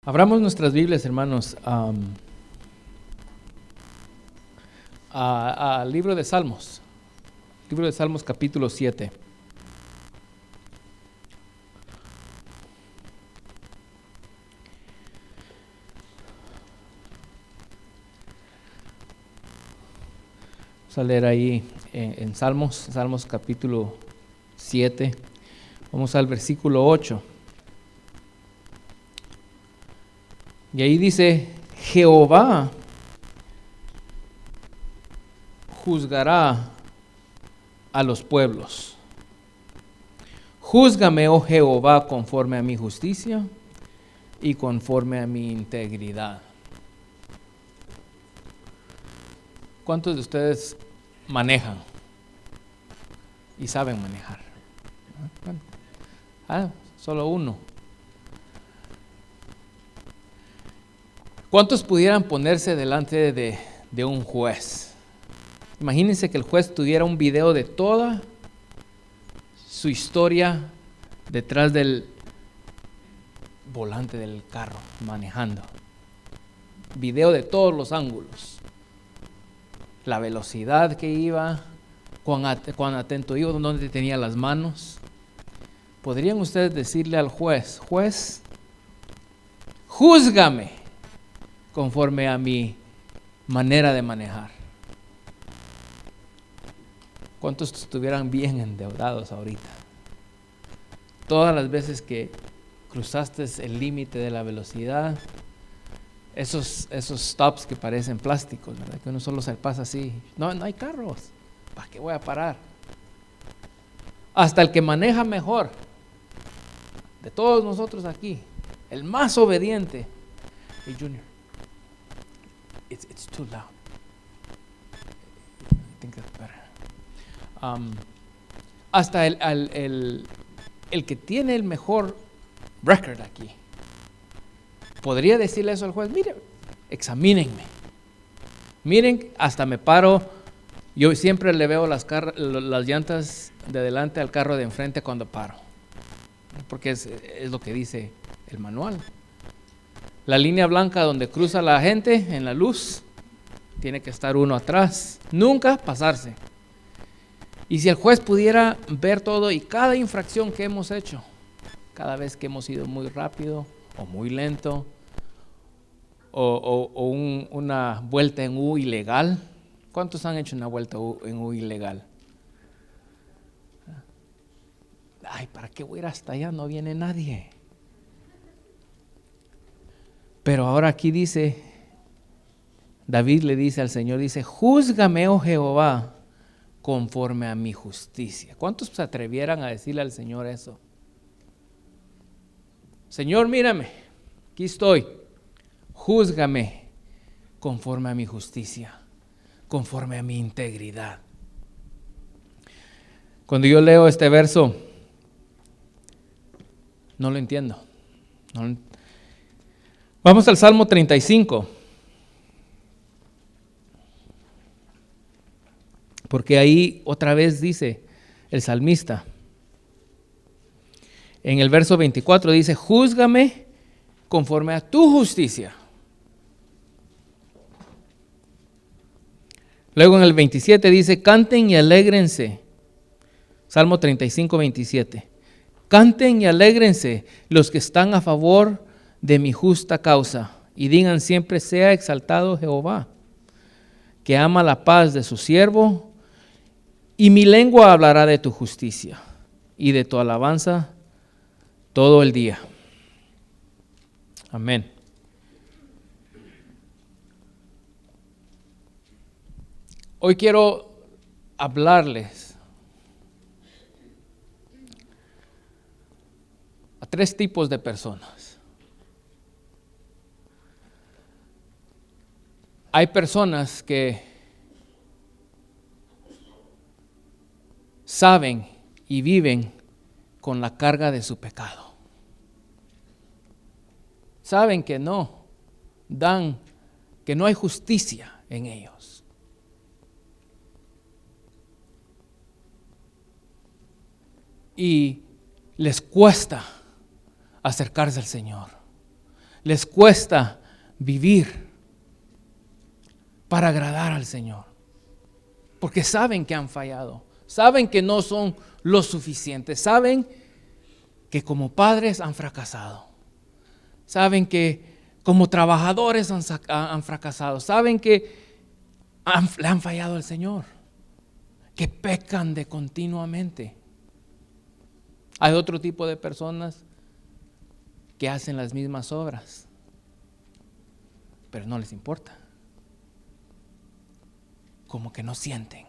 Abramos nuestras Biblias, hermanos, al libro de Salmos. Libro de Salmos, capítulo 7. Vamos a leer ahí en Salmos capítulo 7. Vamos al versículo 8. Y ahí dice: Jehová juzgará a los pueblos. Júzgame, oh Jehová, conforme a mi justicia y conforme a mi integridad. ¿Cuántos de ustedes manejan y saben manejar? Solo uno. ¿Cuántos pudieran ponerse delante de un juez? Imagínense que el juez tuviera un video de toda su historia detrás del volante del carro, manejando. Video de todos los ángulos. La velocidad que iba, cuán atento iba, dónde tenía las manos. ¿Podrían ustedes decirle al juez: juez, júzgame conforme a mi manera de manejar? ¿Cuántos estuvieran bien endeudados ahorita? Todas las veces que cruzaste el límite de la velocidad, esos stops que parecen plásticos, ¿verdad? Que uno solo se pasa así. No hay carros. ¿Para qué voy a parar? Hasta el que maneja mejor, de todos nosotros aquí, el más obediente. Hey, Junior, it's too loud. I think that's better. Hasta el que tiene el mejor record aquí podría decirle eso al juez: mire, examínenme, miren, hasta me paro. Yo siempre le veo las llantas de adelante al carro de enfrente cuando paro, porque es lo que dice el manual. La línea blanca donde cruza la gente en la luz, tiene que estar uno atrás, nunca pasarse. Y si el juez pudiera ver todo y cada infracción que hemos hecho, cada vez que hemos ido muy rápido o muy lento, o una vuelta en U ilegal. ¿Cuántos han hecho una vuelta en U ilegal? Ay, ¿para qué voy a ir hasta allá? No viene nadie. Pero ahora aquí dice, David le dice al Señor, dice: júzgame, oh Jehová, conforme a mi justicia. ¿Cuántos se atrevieran a decirle al Señor eso? Señor, mírame, aquí estoy, júzgame conforme a mi justicia, conforme a mi integridad. Cuando yo leo este verso, no lo entiendo. Vamos al Salmo 35. Porque ahí otra vez dice el salmista, en el verso 24 dice: júzgame conforme a tu justicia. Luego en el 27 dice: canten y alégrense. Salmo 35, 27. Canten y alégrense los que están a favor de mi justa causa, y digan siempre: sea exaltado Jehová, que ama la paz de su siervo. Y mi lengua hablará de tu justicia y de tu alabanza todo el día. Amén. Hoy quiero hablarles a tres tipos de personas. Hay personas que saben y viven con la carga de su pecado. Saben que no dan, que no hay justicia en ellos. Y les cuesta acercarse al Señor. les cuesta vivir para agradar al Señor. Porque saben que han fallado, saben que no son lo suficiente, saben que como padres han fracasado, saben que como trabajadores han fracasado, saben que le han fallado al Señor, que pecan de continuamente. Hay otro tipo de personas que hacen las mismas obras, pero no les importa, como que no sienten.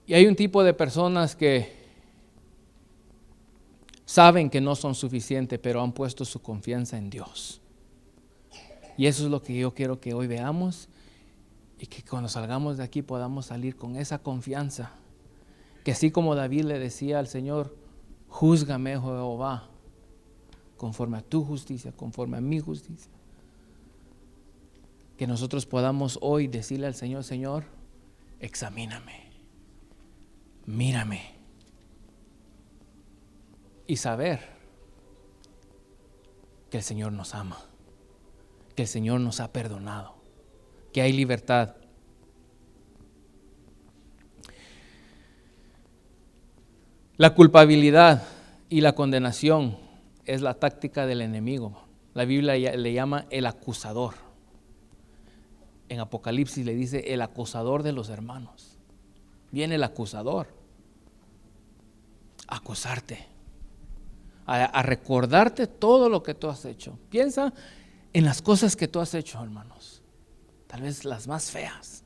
Y hay un tipo de personas que saben que no son suficientes, pero han puesto su confianza en Dios. Y eso es lo que yo quiero que hoy veamos, y que cuando salgamos de aquí podamos salir con esa confianza. Que así como David le decía al Señor, júzgame, Jehová, conforme a tu justicia, conforme a mi justicia. Que nosotros podamos hoy decirle al Señor, Señor, examíname, mírame. Y saber que el Señor nos ama, que el Señor nos ha perdonado, que hay libertad. La culpabilidad y la condenación es la táctica del enemigo. La Biblia le llama el acusador. En Apocalipsis le dice el acusador de los hermanos. Viene el acusador a acusarte, a recordarte todo lo que tú has hecho. Piensa en las cosas que tú has hecho, hermanos, tal vez las más feas,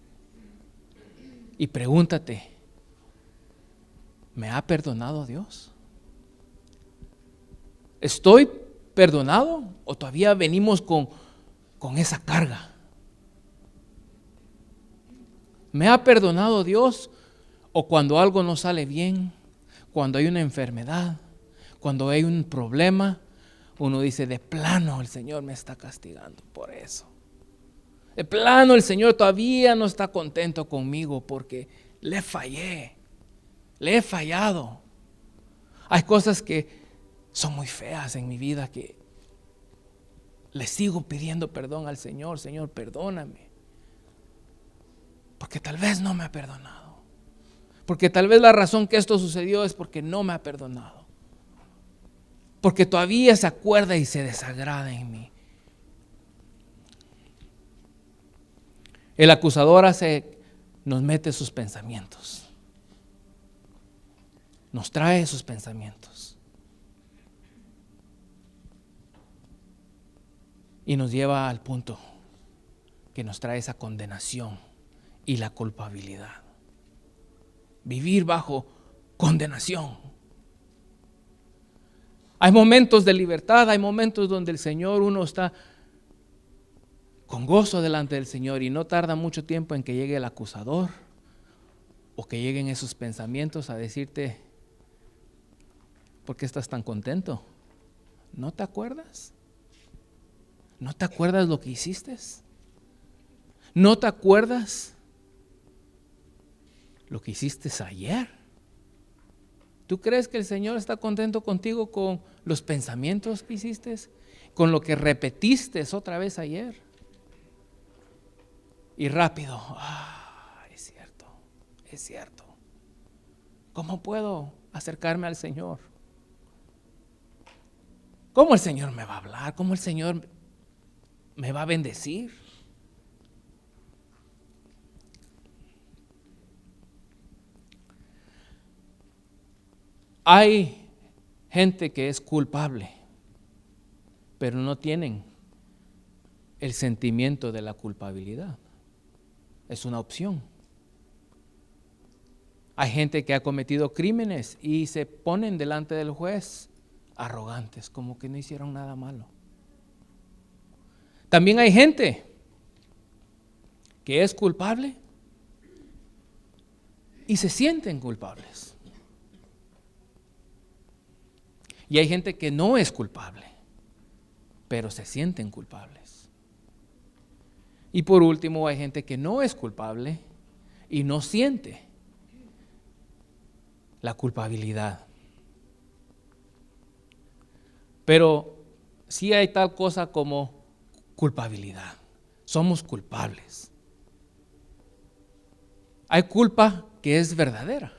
y pregúntate, ¿me ha perdonado Dios? ¿Estoy perdonado o todavía venimos con esa carga? ¿Me ha perdonado Dios? O cuando algo no sale bien, cuando hay una enfermedad, cuando hay un problema, uno dice, de plano el Señor me está castigando por eso. De plano el Señor todavía no está contento conmigo porque le fallé, le he fallado. Hay cosas que son muy feas en mi vida que le sigo pidiendo perdón al Señor. Señor, perdóname. Porque tal vez no me ha perdonado. Porque tal vez la razón que esto sucedió es porque no me ha perdonado. Porque todavía se acuerda y se desagrada en mí. El acusador nos mete sus pensamientos. Nos trae sus pensamientos. Y nos lleva al punto que nos trae esa condenación y la culpabilidad. Vivir bajo condenación. Hay momentos de libertad, hay momentos donde el Señor, uno está con gozo delante del Señor y no tarda mucho tiempo en que llegue el acusador o que lleguen esos pensamientos a decirte, ¿por qué estás tan contento? ¿No te acuerdas? ¿No te acuerdas lo que hiciste? ¿No te acuerdas lo que hiciste ayer? ¿Tú crees que el Señor está contento contigo con los pensamientos que hiciste? ¿Con lo que repetiste otra vez ayer? Y rápido, es cierto. ¿Cómo puedo acercarme al Señor? ¿Cómo el Señor me va a hablar? ¿Cómo el Señor me va a bendecir? Hay gente que es culpable, pero no tienen el sentimiento de la culpabilidad. Es una opción. Hay gente que ha cometido crímenes y se ponen delante del juez arrogantes, como que no hicieron nada malo. También hay gente que es culpable y se sienten culpables. Y hay gente que no es culpable, pero se sienten culpables. Y por último, hay gente que no es culpable y no siente la culpabilidad. Pero sí hay tal cosa como culpabilidad. Somos culpables. Hay culpa que es verdadera.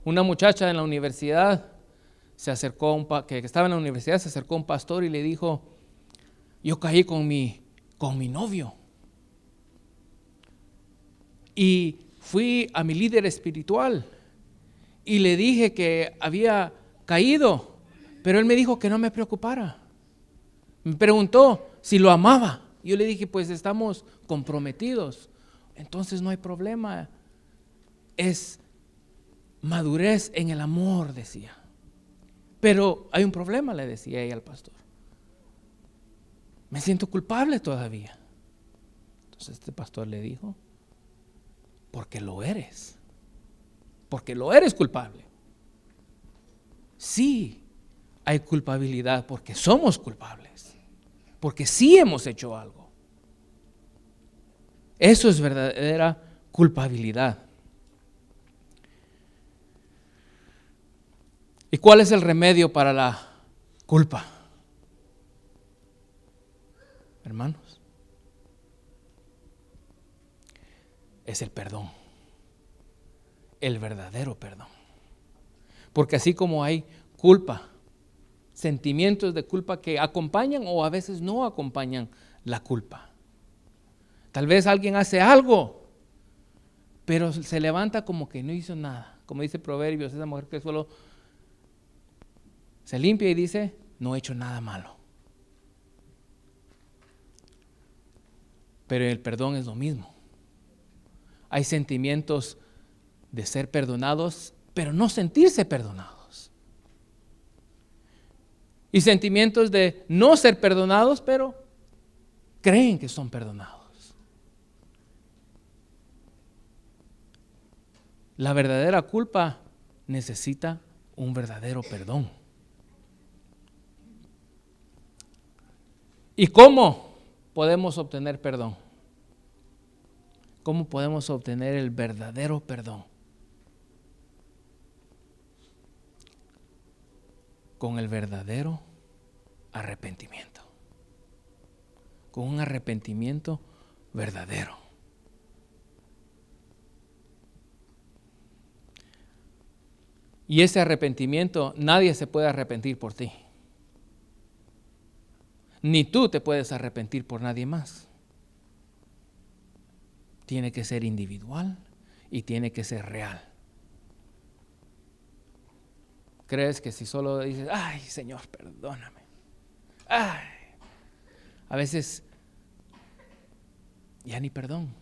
Una muchacha en la universidad se acercó, que estaba en la universidad, se acercó a un pastor y le dijo: yo caí con mi novio. Y fui a mi líder espiritual y le dije que había caído, pero él me dijo que no me preocupara. Me preguntó si lo amaba. Yo le dije: pues estamos comprometidos, entonces no hay problema. Es madurez en el amor, decía. Pero hay un problema, le decía ella al pastor. Me siento culpable todavía. Entonces este pastor le dijo: porque lo eres. Porque lo eres culpable. Sí, hay culpabilidad porque somos culpables. Porque sí hemos hecho algo. Eso es verdadera culpabilidad. ¿Y cuál es el remedio para la culpa? Hermanos, es el perdón. El verdadero perdón. Porque así como hay culpa, sentimientos de culpa que acompañan o a veces no acompañan la culpa. Tal vez alguien hace algo, pero se levanta como que no hizo nada. Como dice Proverbios, esa mujer que solo se limpia y dice: no he hecho nada malo. Pero el perdón es lo mismo. Hay sentimientos de ser perdonados, pero no sentirse perdonados. Y sentimientos de no ser perdonados, pero creen que son perdonados. La verdadera culpa necesita un verdadero perdón. ¿Y cómo podemos obtener perdón? ¿Cómo podemos obtener el verdadero perdón? Con el verdadero arrepentimiento. Con un arrepentimiento verdadero. Y ese arrepentimiento, nadie se puede arrepentir por ti. Ni tú te puedes arrepentir por nadie más. Tiene que ser individual y tiene que ser real. ¿Crees que si solo dices: ay, Señor, perdóname? Ay, a veces ya ni perdón.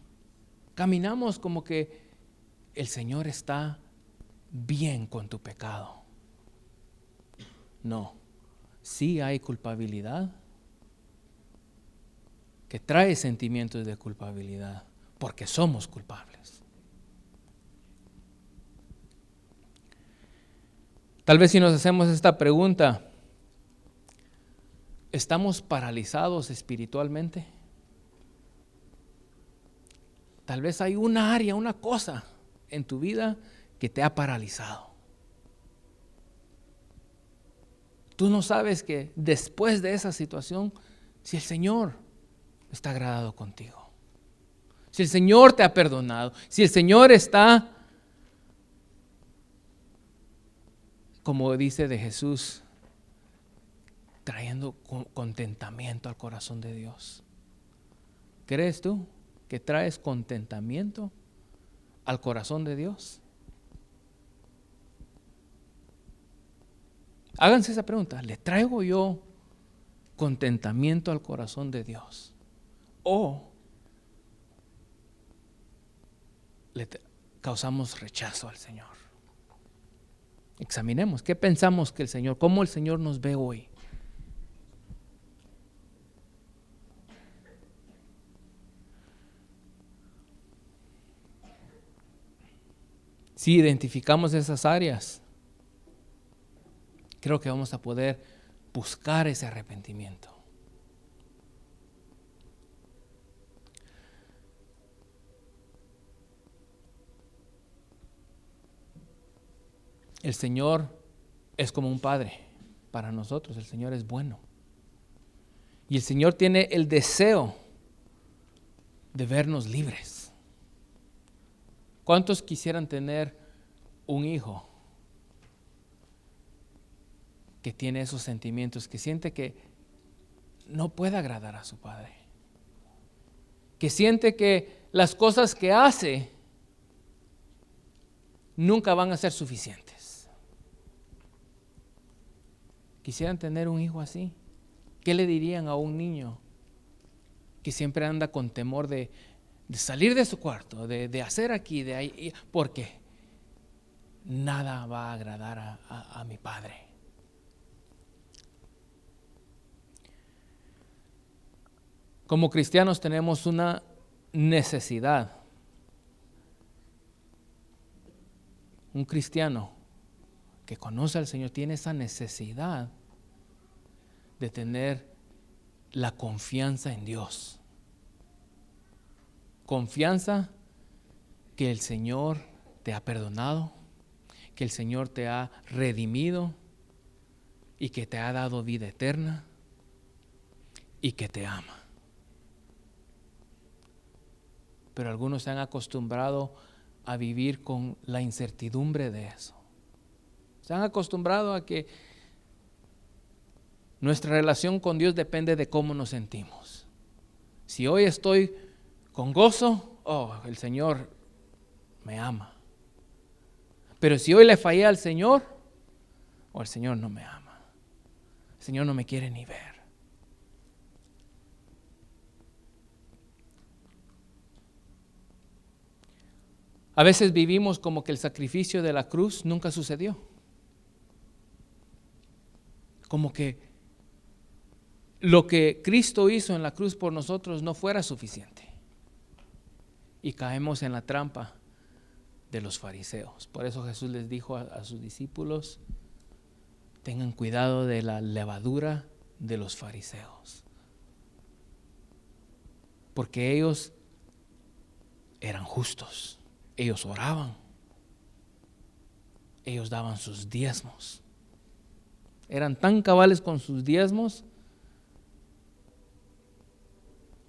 Caminamos como que el Señor está bien con tu pecado. No, sí hay culpabilidad que trae sentimientos de culpabilidad, porque somos culpables. Tal vez si nos hacemos esta pregunta: ¿estamos paralizados espiritualmente? Tal vez hay una área, una cosa en tu vida que te ha paralizado. Tú no sabes que después de esa situación, si el Señor está agradado contigo, si el Señor te ha perdonado, si el Señor está, como dice de Jesús, trayendo contentamiento al corazón de Dios. ¿Crees tú que traes contentamiento al corazón de Dios? Háganse esa pregunta: ¿le traigo yo contentamiento al corazón de Dios? ¿O le causamos rechazo al Señor? Examinemos, ¿qué pensamos que el Señor, cómo el Señor nos ve hoy? Si identificamos esas áreas, creo que vamos a poder buscar ese arrepentimiento. El Señor es como un padre para nosotros. El Señor es bueno. Y el Señor tiene el deseo de vernos libres. ¿Cuántos quisieran tener un hijo que tiene esos sentimientos, que siente que no puede agradar a su padre, que siente que las cosas que hace nunca van a ser suficientes? ¿Quisieran tener un hijo así? ¿Qué le dirían a un niño que siempre anda con temor de salir de su cuarto, de hacer aquí, de ahí? Porque nada va a agradar a mi padre. Como cristianos tenemos una necesidad. Un cristiano que conoce al Señor tiene esa necesidad de tener la confianza en Dios. Confianza que el Señor te ha perdonado, que el Señor te ha redimido y que te ha dado vida eterna y que te ama. Pero algunos se han acostumbrado a vivir con la incertidumbre de eso. Se han acostumbrado a que nuestra relación con Dios depende de cómo nos sentimos. Si hoy estoy con gozo, el Señor me ama. Pero si hoy le fallé al Señor, el Señor no me ama. El Señor no me quiere ni ver. A veces vivimos como que el sacrificio de la cruz nunca sucedió. Como que lo que Cristo hizo en la cruz por nosotros no fuera suficiente. Y caemos en la trampa de los fariseos. Por eso Jesús les dijo a sus discípulos: tengan cuidado de la levadura de los fariseos. Porque ellos eran justos. Ellos oraban. Ellos daban sus diezmos. Eran tan cabales con sus diezmos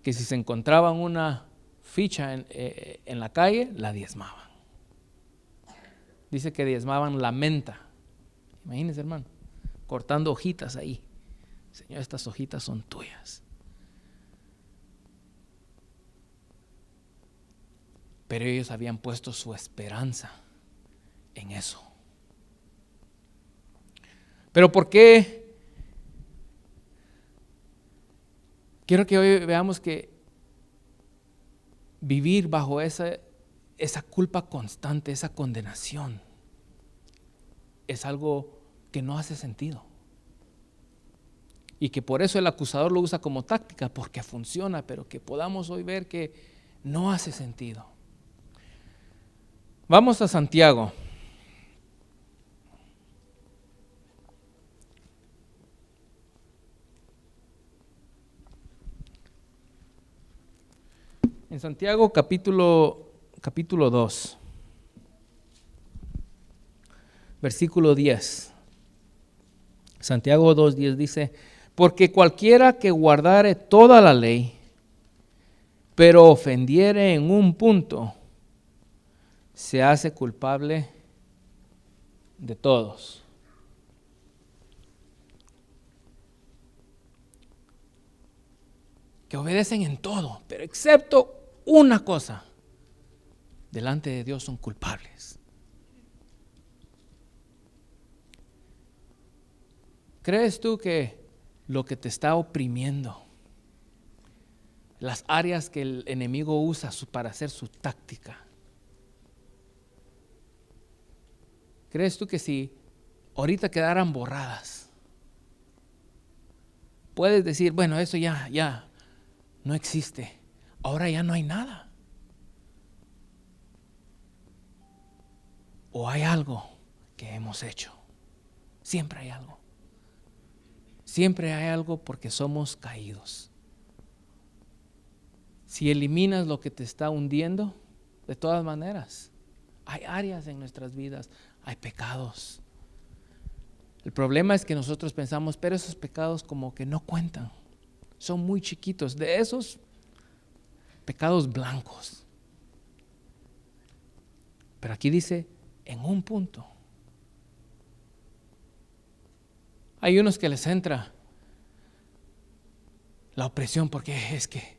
que si se encontraban una ficha en la calle, la diezmaban. Dice que diezmaban la menta. Imagínense, hermano, cortando hojitas ahí. Señor, estas hojitas son tuyas. Pero ellos habían puesto su esperanza en eso. Pero ¿por qué? Quiero que hoy veamos que vivir bajo esa culpa constante, esa condenación, es algo que no hace sentido. Y que por eso el acusador lo usa como táctica, porque funciona, pero que podamos hoy ver que no hace sentido. Vamos a Santiago. En Santiago capítulo 2, versículo 10. Santiago 2:10 dice: porque cualquiera que guardare toda la ley, pero ofendiere en un punto, se hace culpable de todos. Que obedecen en todo, pero excepto una cosa, delante de Dios son culpables. ¿Crees tú que lo que te está oprimiendo, las áreas que el enemigo usa para hacer su táctica, crees tú que si ahorita quedaran borradas, puedes decir, bueno, eso ya no existe, ahora ya no hay nada? ¿O hay algo que hemos hecho? Siempre hay algo. Siempre hay algo, porque somos caídos. Si eliminas lo que te está hundiendo, de todas maneras, hay áreas en nuestras vidas, hay pecados, El problema es que nosotros pensamos, pero esos pecados como que no cuentan, son muy chiquitos, de esos pecados blancos. Pero aquí dice, en un punto. Hay unos que les entra la opresión porque es que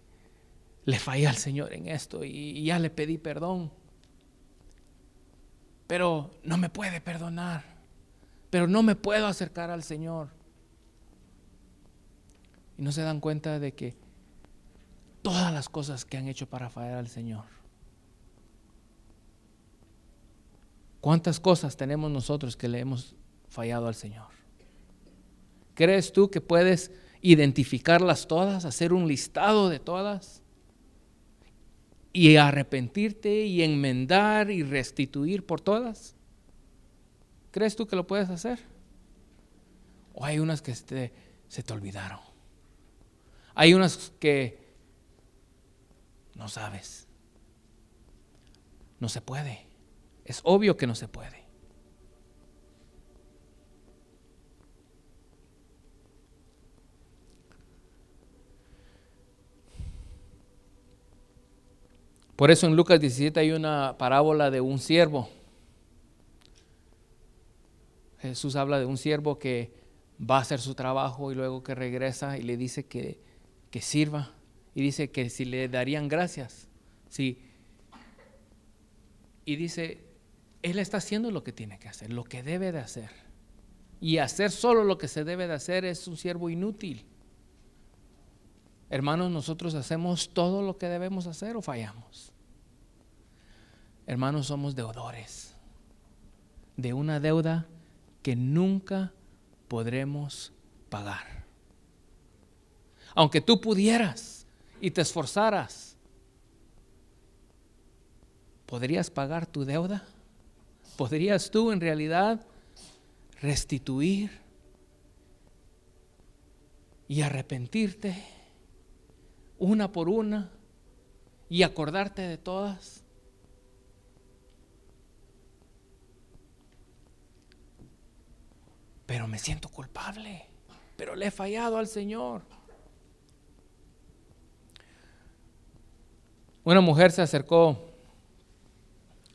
le fallé al Señor en esto y ya le pedí perdón, pero no me puede perdonar, pero no me puedo acercar al Señor. Y no se dan cuenta de que todas las cosas que han hecho para fallar al Señor. ¿Cuántas cosas tenemos nosotros que le hemos fallado al Señor? ¿Crees tú que puedes identificarlas todas, hacer un listado de todas y arrepentirte y enmendar y restituir por todas? ¿Crees tú que lo puedes hacer? ¿O hay unas que se te olvidaron? Hay unas que no sabes. No se puede. Es obvio que no se puede. Por eso en Lucas 17 hay una parábola de un siervo. Jesús habla de un siervo que va a hacer su trabajo y luego que regresa y le dice que sirva. Y dice que si le darían gracias. Sí. Y dice, él está haciendo lo que tiene que hacer, lo que debe de hacer. Y hacer solo lo que se debe de hacer es un siervo inútil. Hermanos, nosotros hacemos todo lo que debemos hacer o fallamos. Hermanos, somos deudores de una deuda que nunca podremos pagar. Aunque tú pudieras y te esforzaras, ¿podrías pagar tu deuda? ¿Podrías tú en realidad restituir y arrepentirte una por una y acordarte de todas? Pero me siento culpable, pero le he fallado al Señor. Una mujer se acercó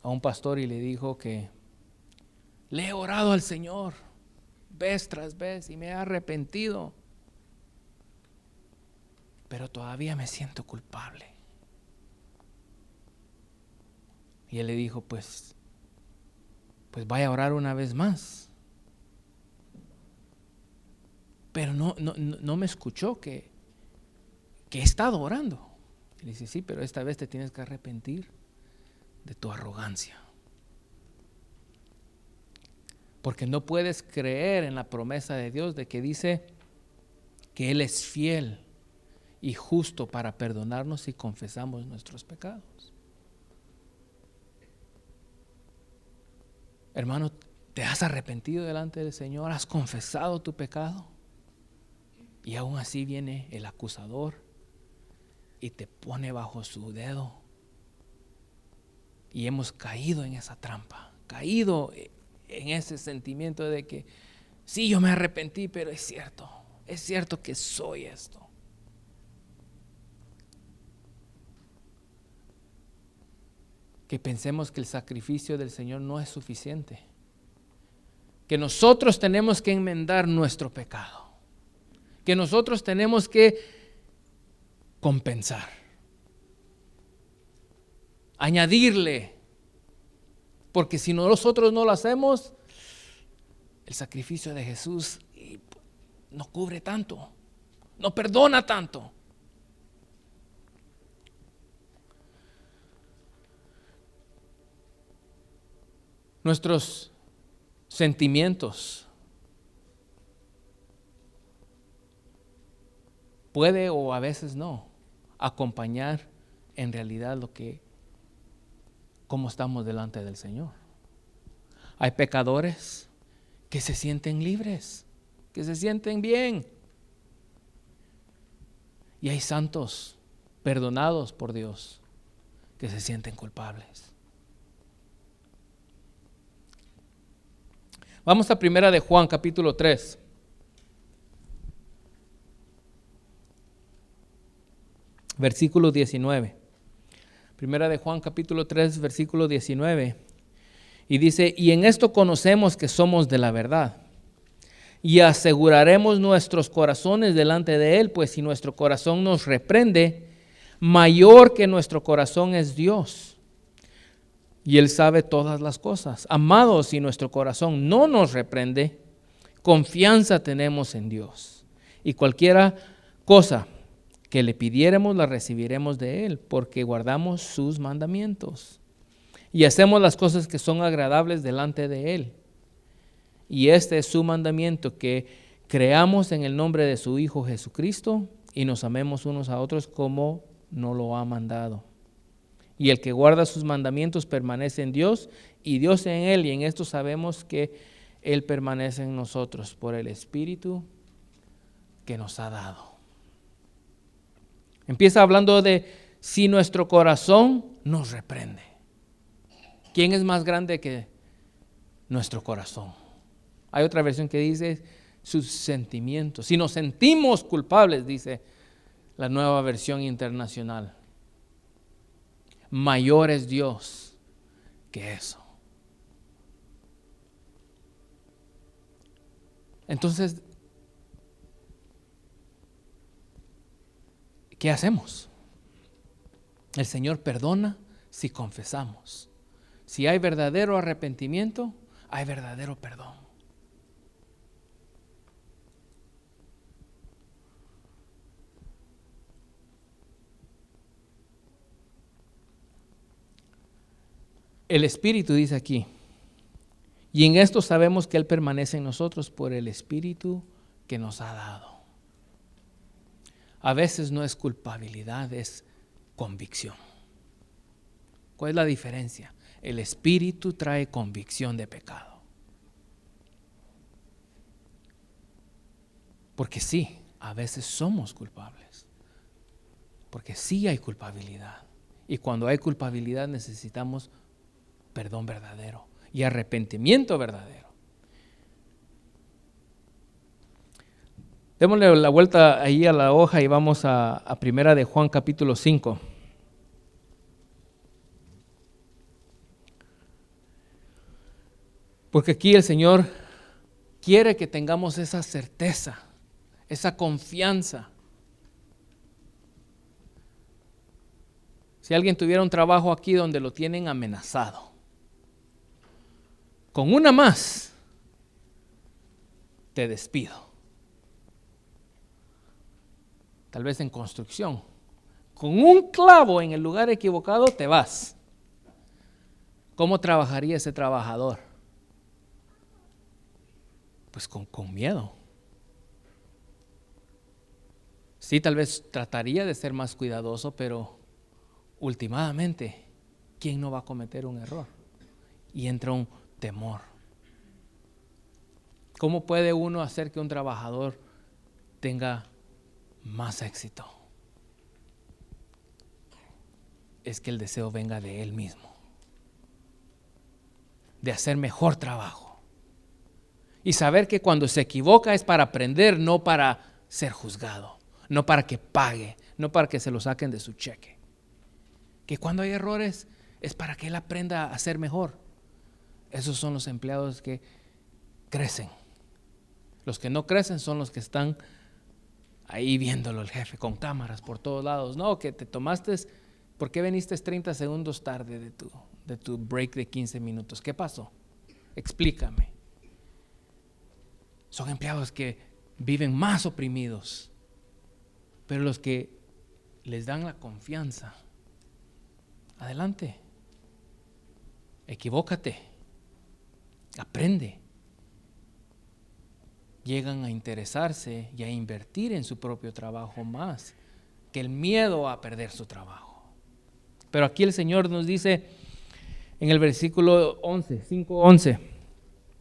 a un pastor y le dijo que le he orado al Señor vez tras vez y me he arrepentido, pero todavía me siento culpable. Y él le dijo, pues vaya a orar una vez más. Pero no me escuchó que he estado orando. Y le dice, sí, pero esta vez te tienes que arrepentir de tu arrogancia. Porque no puedes creer en la promesa de Dios de que dice que Él es fiel y justo para perdonarnos si confesamos nuestros pecados. Hermano, ¿te has arrepentido delante del Señor? ¿Has confesado tu pecado? Y aún así viene el acusador y te pone bajo su dedo. Y hemos caído en esa trampa, caído en ese sentimiento de que sí, yo me arrepentí, pero es cierto que soy esto. Que pensemos que el sacrificio del Señor no es suficiente, que nosotros tenemos que enmendar nuestro pecado, que nosotros tenemos que compensar, añadirle, porque si nosotros no lo hacemos, el sacrificio de Jesús no cubre tanto, no perdona tanto. Nuestros sentimientos puede o a veces no acompañar en realidad cómo estamos delante del Señor. Hay pecadores que se sienten libres, que se sienten bien. Y hay santos perdonados por Dios que se sienten culpables. Vamos a Primera de Juan, capítulo 3. Versículo 19. Primera de Juan, capítulo 3, versículo 19. Y dice, y en esto conocemos que somos de la verdad, y aseguraremos nuestros corazones delante de Él, pues si nuestro corazón nos reprende, mayor que nuestro corazón es Dios, y Él sabe todas las cosas. Amados, si nuestro corazón no nos reprende, confianza tenemos en Dios, y cualquiera cosa que le pidiéremos la recibiremos de Él, porque guardamos sus mandamientos y hacemos las cosas que son agradables delante de Él. Y este es su mandamiento, que creamos en el nombre de su Hijo Jesucristo y nos amemos unos a otros como nos lo ha mandado. Y el que guarda sus mandamientos permanece en Dios y Dios en Él, y en esto sabemos que Él permanece en nosotros por el Espíritu que nos ha dado. Empieza hablando de si nuestro corazón nos reprende. ¿Quién es más grande que nuestro corazón? Hay otra versión que dice sus sentimientos. Si nos sentimos culpables, dice la Nueva Versión Internacional, mayor es Dios que eso. Entonces, ¿qué hacemos? El Señor perdona si confesamos. Si hay verdadero arrepentimiento, hay verdadero perdón. El Espíritu dice aquí, y en esto sabemos que Él permanece en nosotros por el Espíritu que nos ha dado. A veces no es culpabilidad, es convicción. ¿Cuál es la diferencia? El Espíritu trae convicción de pecado. Porque sí, a veces somos culpables. Porque sí hay culpabilidad. Y cuando hay culpabilidad necesitamos perdón verdadero y arrepentimiento verdadero. Démosle la vuelta ahí a la hoja y vamos a Primera de Juan capítulo 5. Porque aquí el Señor quiere que tengamos esa certeza, esa confianza. Si alguien tuviera un trabajo aquí donde lo tienen amenazado, con una más, te despido. Tal vez en construcción, con un clavo en el lugar equivocado te vas. ¿Cómo trabajaría ese trabajador? Pues con miedo. Sí, tal vez trataría de ser más cuidadoso, pero últimamente, ¿quién no va a cometer un error? Y entra un temor. ¿Cómo puede uno hacer que un trabajador tenga más éxito? Es que el deseo venga de él mismo, de hacer mejor trabajo y saber que cuando se equivoca es para aprender, no para ser juzgado, no para que pague, no para que se lo saquen de su cheque. Que cuando hay errores es para que él aprenda a ser mejor. Esos son los empleados que crecen. Los que no crecen son los que están ahí viéndolo el jefe con cámaras por todos lados. No, que te tomaste, ¿por qué viniste 30 segundos tarde de tu break de 15 minutos? ¿Qué pasó? Explícame. Son empleados que viven más oprimidos, pero los que les dan la confianza, adelante, equivócate, aprende. Llegan a interesarse y a invertir en su propio trabajo más que el miedo a perder su trabajo. Pero aquí el Señor nos dice en el versículo 11, 5:11,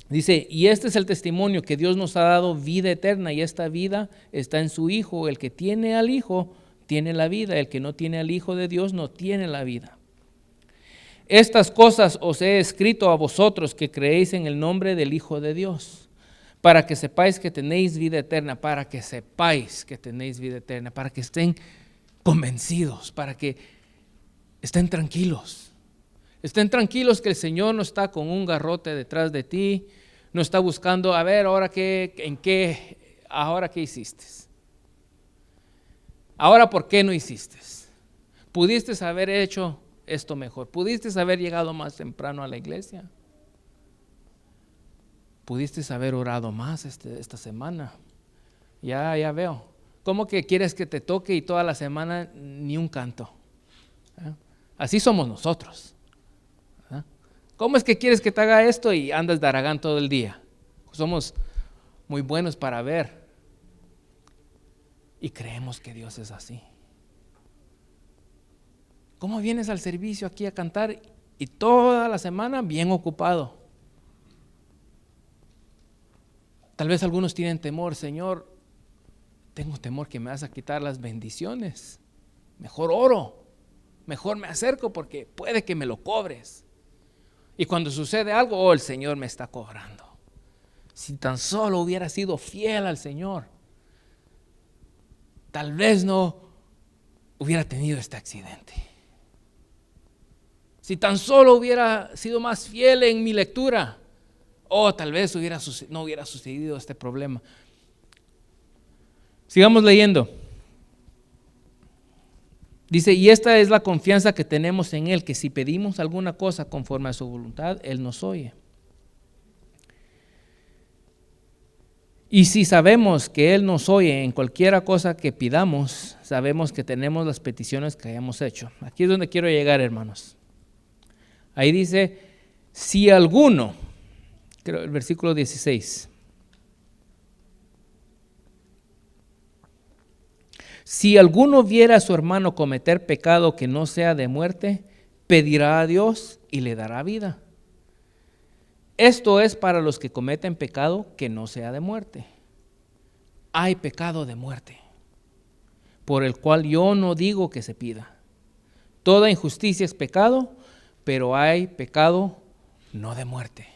dice, y este es el testimonio que Dios nos ha dado vida eterna, y esta vida está en su Hijo. El que tiene al Hijo tiene la vida, el que no tiene al Hijo de Dios no tiene la vida. Estas cosas os he escrito a vosotros que creéis en el nombre del Hijo de Dios, para que sepáis que tenéis vida eterna, para que sepáis que tenéis vida eterna, para que estén convencidos, para que estén tranquilos. Estén tranquilos que el Señor no está con un garrote detrás de ti, no está buscando, a ver, ahora qué hiciste. Ahora, ¿por qué no hiciste? Pudiste haber hecho esto mejor. Pudiste haber llegado más temprano a la iglesia. Pudiste haber orado más esta semana. Ya veo. ¿Cómo que quieres que te toque y toda la semana ni un canto? Así somos nosotros. ¿Cómo es que quieres que te haga esto y andas de haragán todo el día? Somos muy buenos para ver. Y creemos que Dios es así. ¿Cómo vienes al servicio aquí a cantar y toda la semana bien ocupado? Tal vez algunos tienen temor, Señor, tengo temor que me vas a quitar las bendiciones. Mejor oro, mejor me acerco porque puede que me lo cobres. Y cuando sucede algo, el Señor me está cobrando. Si tan solo hubiera sido fiel al Señor, tal vez no hubiera tenido este accidente. Si tan solo hubiera sido más fiel en mi lectura, tal vez no hubiera sucedido este problema. Sigamos leyendo. Dice, y esta es la confianza que tenemos en Él, que si pedimos alguna cosa conforme a su voluntad, Él nos oye. Y si sabemos que Él nos oye en cualquiera cosa que pidamos, sabemos que tenemos las peticiones que hayamos hecho. Aquí es donde quiero llegar, hermanos. Ahí dice, si alguno, creo el versículo 16. Si alguno viera a su hermano cometer pecado que no sea de muerte, pedirá a Dios y le dará vida. Esto es para los que cometen pecado que no sea de muerte. Hay pecado de muerte, por el cual yo no digo que se pida. Toda injusticia es pecado, pero hay pecado no de muerte.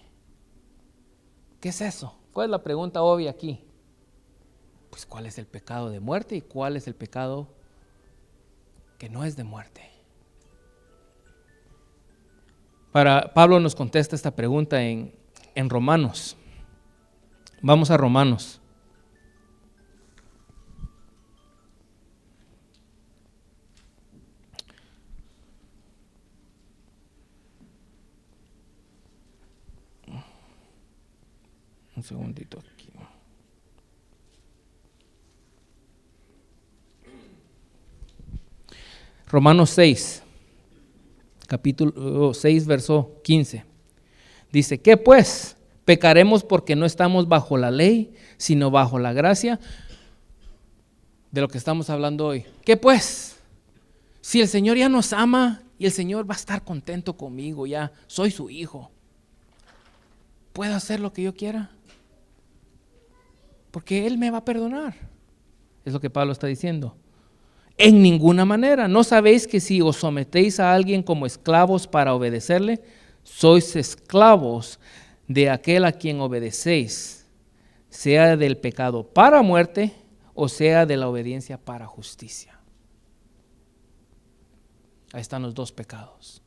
¿Qué es eso? ¿Cuál es la pregunta obvia aquí? Pues ¿cuál es el pecado de muerte y cuál es el pecado que no es de muerte? Pablo nos contesta esta pregunta en Romanos. Vamos a Romanos. Un segundito aquí. Romanos 6, capítulo 6, verso 15. Dice, ¿qué pues? ¿Pecaremos porque no estamos bajo la ley, sino bajo la gracia? De lo que estamos hablando hoy. ¿Qué pues? Si el Señor ya nos ama y el Señor va a estar contento conmigo, ya soy su hijo, ¿puedo hacer lo que yo quiera? Porque Él me va a perdonar. Es lo que Pablo está diciendo. En ninguna manera. ¿No sabéis que si os sometéis a alguien como esclavos para obedecerle, sois esclavos de aquel a quien obedecéis, sea del pecado para muerte o sea de la obediencia para justicia? Ahí están los dos pecados.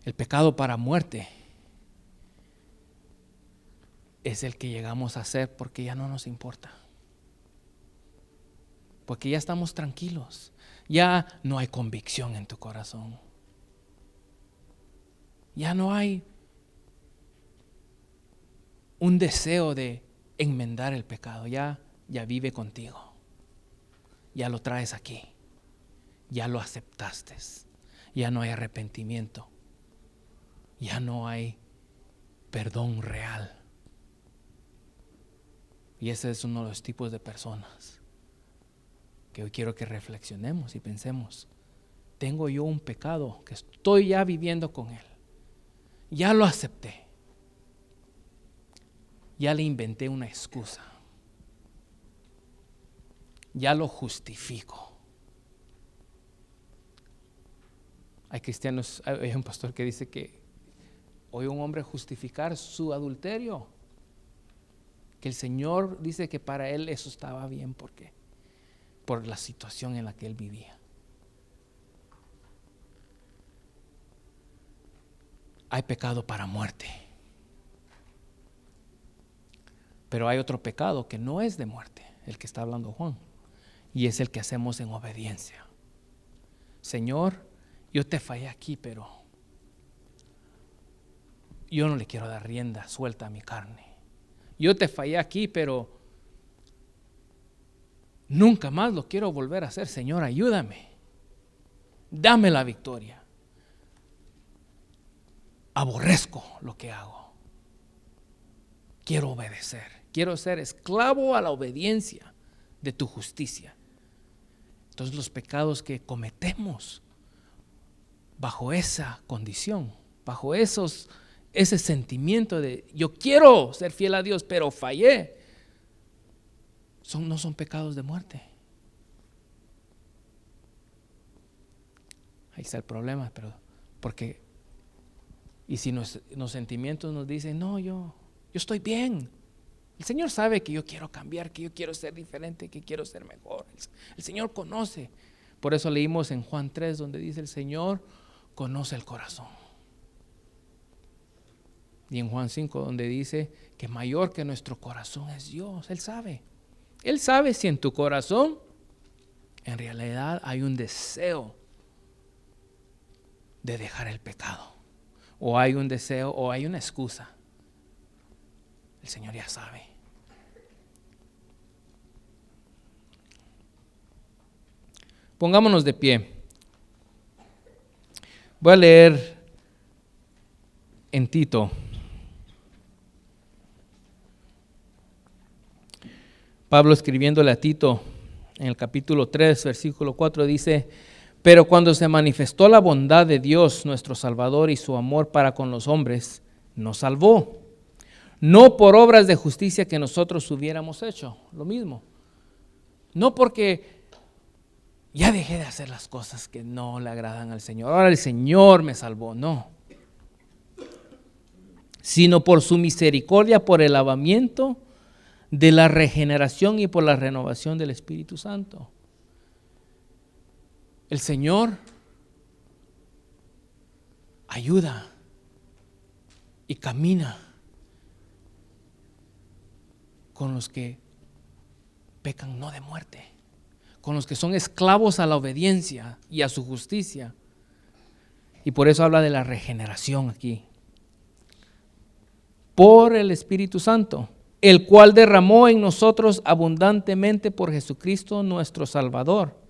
El pecado para muerte es el que llegamos a hacer porque ya no nos importa. Porque ya estamos tranquilos. Ya no hay convicción en tu corazón. Ya no hay un deseo de enmendar el pecado. Ya vive contigo. Ya lo traes aquí. Ya lo aceptaste. Ya no hay arrepentimiento. Ya no hay perdón real. Y ese es uno de los tipos de personas que hoy quiero que reflexionemos y pensemos. Tengo yo un pecado que estoy ya viviendo con él. Ya lo acepté. Ya le inventé una excusa. Ya lo justifico. Hay cristianos, hay un pastor que dice que oye un hombre justificar su adulterio, que el Señor dice que para él eso estaba bien, ¿por qué? Por la situación en la que él vivía. Hay pecado para muerte, pero hay otro pecado que no es de muerte, el que está hablando Juan, y es el que hacemos en obediencia. Señor, yo te fallé aquí, pero yo no le quiero dar rienda suelta a mi carne. Yo te fallé aquí, pero nunca más lo quiero volver a hacer. Señor, ayúdame. Dame la victoria. Aborrezco lo que hago. Quiero obedecer. Quiero ser esclavo a la obediencia de tu justicia. Entonces los pecados que cometemos bajo esa condición, bajo ese sentimiento de yo quiero ser fiel a Dios, pero fallé, no son pecados de muerte. Ahí está el problema, pero porque y si los sentimientos nos dicen, no, yo estoy bien. El Señor sabe que yo quiero cambiar, que yo quiero ser diferente, que quiero ser mejor. El Señor conoce. Por eso leímos en Juan 3 donde dice el Señor conoce el corazón. Y en Juan 5 donde dice que mayor que nuestro corazón es Dios. Él sabe. Él sabe si en tu corazón en realidad hay un deseo de dejar el pecado. O hay un deseo o hay una excusa. El Señor ya sabe. Pongámonos de pie. Voy a leer en Tito. Pablo escribiéndole a Tito en el capítulo 3, versículo 4 dice: pero cuando se manifestó la bondad de Dios nuestro Salvador y su amor para con los hombres, nos salvó. No por obras de justicia que nosotros hubiéramos hecho, lo mismo. No porque ya dejé de hacer las cosas que no le agradan al Señor, ahora el Señor me salvó, no. Sino por su misericordia, por el lavamiento de la regeneración y por la renovación del Espíritu Santo. El Señor ayuda y camina con los que pecan no de muerte, con los que son esclavos a la obediencia y a su justicia. Y por eso habla de la regeneración aquí. Por el Espíritu Santo, el cual derramó en nosotros abundantemente por Jesucristo nuestro Salvador,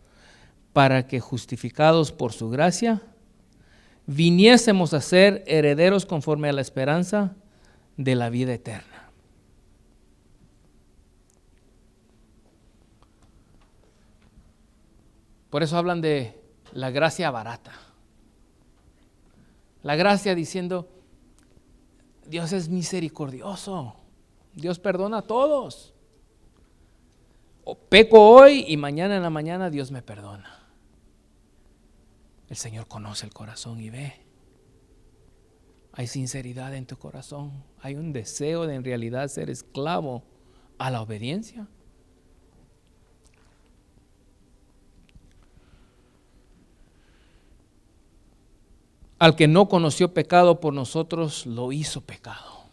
para que justificados por su gracia, viniésemos a ser herederos conforme a la esperanza de la vida eterna. Por eso hablan de la gracia barata. La gracia diciendo, Dios es misericordioso, Dios perdona a todos. O peco hoy y mañana en la mañana Dios me perdona. El Señor conoce el corazón y ve. Hay sinceridad en tu corazón. Hay un deseo de en realidad ser esclavo a la obediencia. Al que no conoció pecado por nosotros, lo hizo pecado.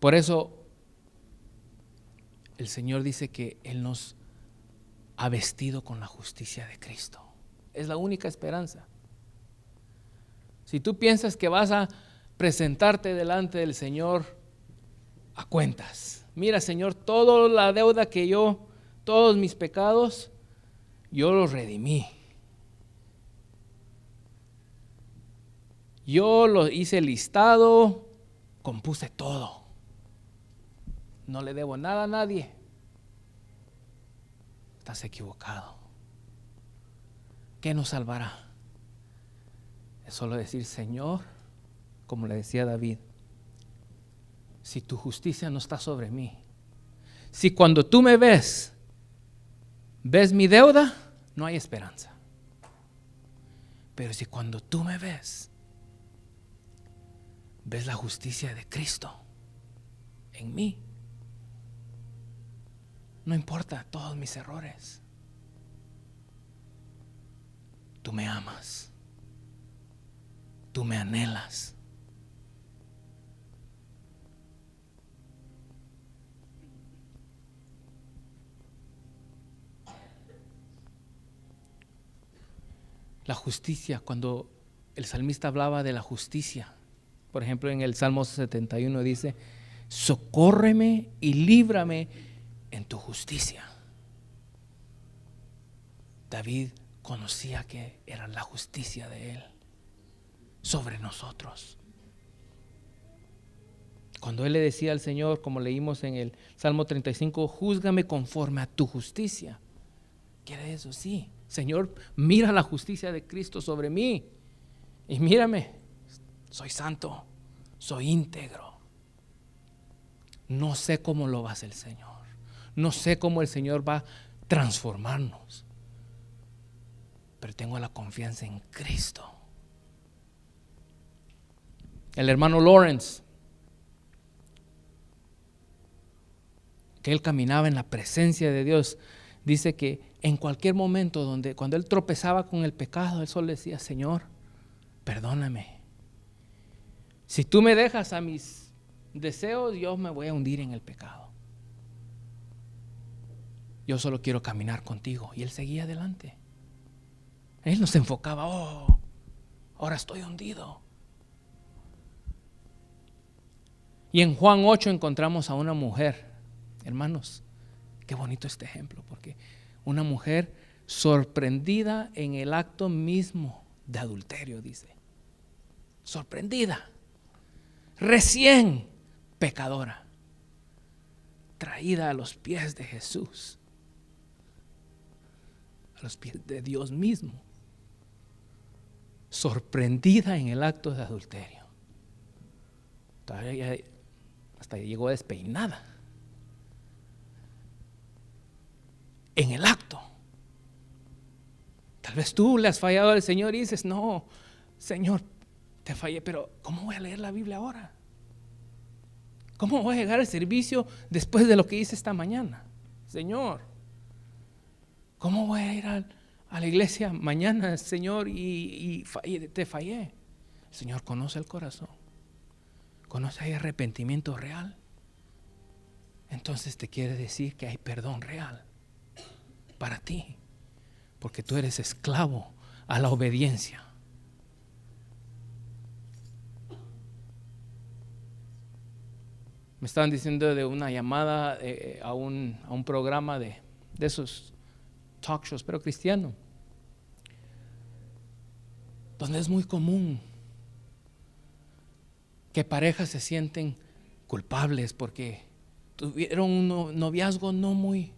Por eso el Señor dice que Él nos ha vestido con la justicia de Cristo. Es la única esperanza. Si tú piensas que vas a presentarte delante del Señor a cuentas, mira, Señor, toda la deuda que todos mis pecados, yo los redimí. Yo lo hice listado, compuse todo. No le debo nada a nadie. Estás equivocado. ¿Qué nos salvará? Es solo decir, Señor, como le decía David, si tu justicia no está sobre mí, si cuando tú me ves, ves mi deuda, no hay esperanza. Pero si cuando tú me ves la justicia de Cristo en mí, no importa todos mis errores, tú me amas, tú me anhelas. La justicia, cuando el salmista hablaba de la justicia, por ejemplo en el Salmo 71 dice, socórreme y líbrame en tu justicia. David conocía que era la justicia de él sobre nosotros. Cuando él le decía al Señor, como leímos en el Salmo 35, júzgame conforme a tu justicia. ¿Quiere eso? Sí. Señor, mira la justicia de Cristo sobre mí y mírame, soy santo, soy íntegro. No sé cómo lo va a hacer el Señor, no sé cómo el Señor va a transformarnos, pero tengo la confianza en Cristo. El hermano Lawrence, que él caminaba en la presencia de Dios, dice que en cualquier momento cuando él tropezaba con el pecado, él solo decía, Señor, perdóname. Si tú me dejas a mis deseos, yo me voy a hundir en el pecado. Yo solo quiero caminar contigo. Y él seguía adelante. Él no se enfocaba, ahora estoy hundido. Y en Juan 8 encontramos a una mujer. Hermanos, qué bonito este ejemplo, porque una mujer sorprendida en el acto mismo de adulterio, dice. Sorprendida, recién pecadora, traída a los pies de Jesús, a los pies de Dios mismo, sorprendida en el acto de adulterio. Hasta llegó despeinada. En el acto. Tal vez tú le has fallado al Señor y dices, no, Señor, te fallé, pero ¿cómo voy a leer la Biblia ahora? ¿Cómo voy a llegar al servicio después de lo que hice esta mañana? Señor, ¿cómo voy a ir a la iglesia mañana, Señor, y te fallé? El Señor conoce el corazón, conoce el arrepentimiento real. Entonces te quiere decir que hay perdón real para ti, porque tú eres esclavo a la obediencia. Me estaban diciendo de una llamada a un programa de esos talk shows, pero cristiano, donde es muy común que parejas se sienten culpables porque tuvieron un noviazgo no muy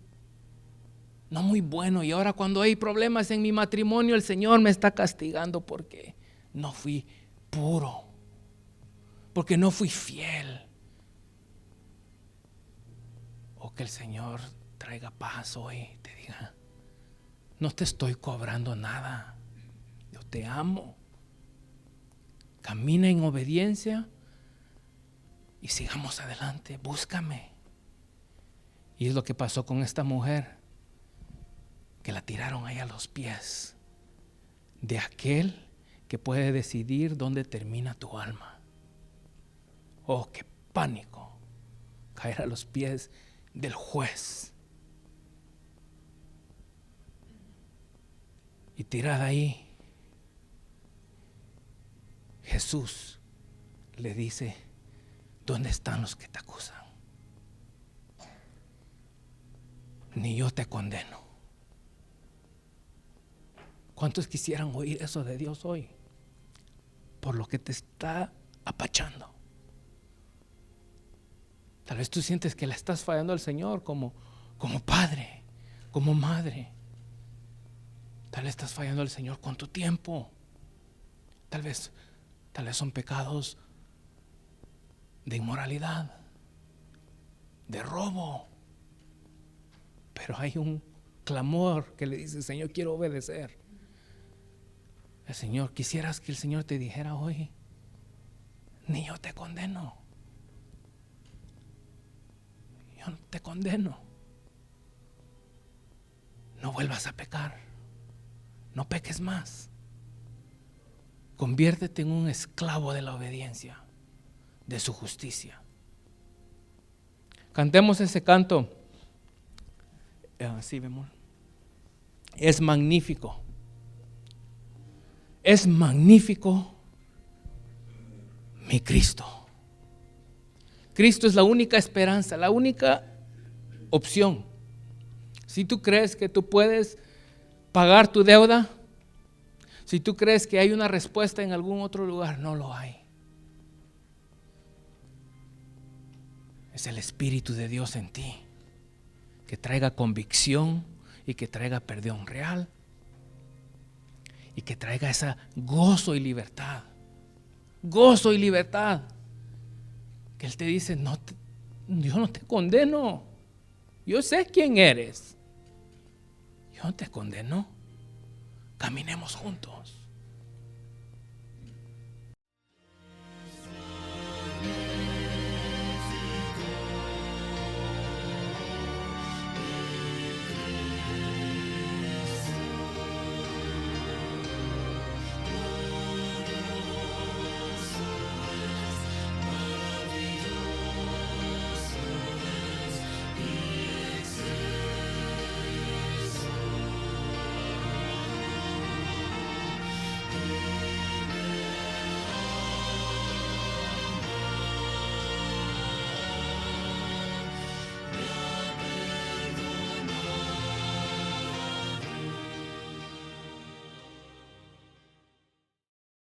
bueno, y ahora cuando hay problemas en mi matrimonio, el Señor me está castigando porque no fui puro, porque no fui fiel. O que el Señor traiga paz hoy, te diga, no te estoy cobrando nada, yo te amo. Camina en obediencia y sigamos adelante, búscame. Y es lo que pasó con esta mujer, que la tiraron ahí a los pies de aquel que puede decidir dónde termina tu alma. Oh, qué pánico, caer a los pies del juez y tirada ahí. Jesús le dice, ¿dónde están los que te acusan? Ni yo te condeno. ¿Cuántos quisieran oír eso de Dios hoy? Por lo que te está apachando. Tal vez tú sientes que le estás fallando al Señor como padre, como madre. Tal vez estás fallando al Señor con tu tiempo. Tal vez son pecados de inmoralidad, de robo. Pero hay un clamor que le dice: Señor, quiero obedecer. El Señor, quisieras que el Señor te dijera hoy: ni yo te condeno. Yo no te condeno. No vuelvas a pecar. No peques más. Conviértete en un esclavo de la obediencia, de su justicia. Cantemos ese canto. Sí, bemol. Es magnífico. Es magnífico mi Cristo. Cristo es la única esperanza, la única opción. Si tú crees que tú puedes pagar tu deuda, si tú crees que hay una respuesta en algún otro lugar, no lo hay. Es el Espíritu de Dios en ti, que traiga convicción y que traiga perdón real y que traiga esa gozo y libertad. Gozo y libertad. Que Él te dice: yo no te condeno. Yo sé quién eres. Yo no te condeno. Caminemos juntos.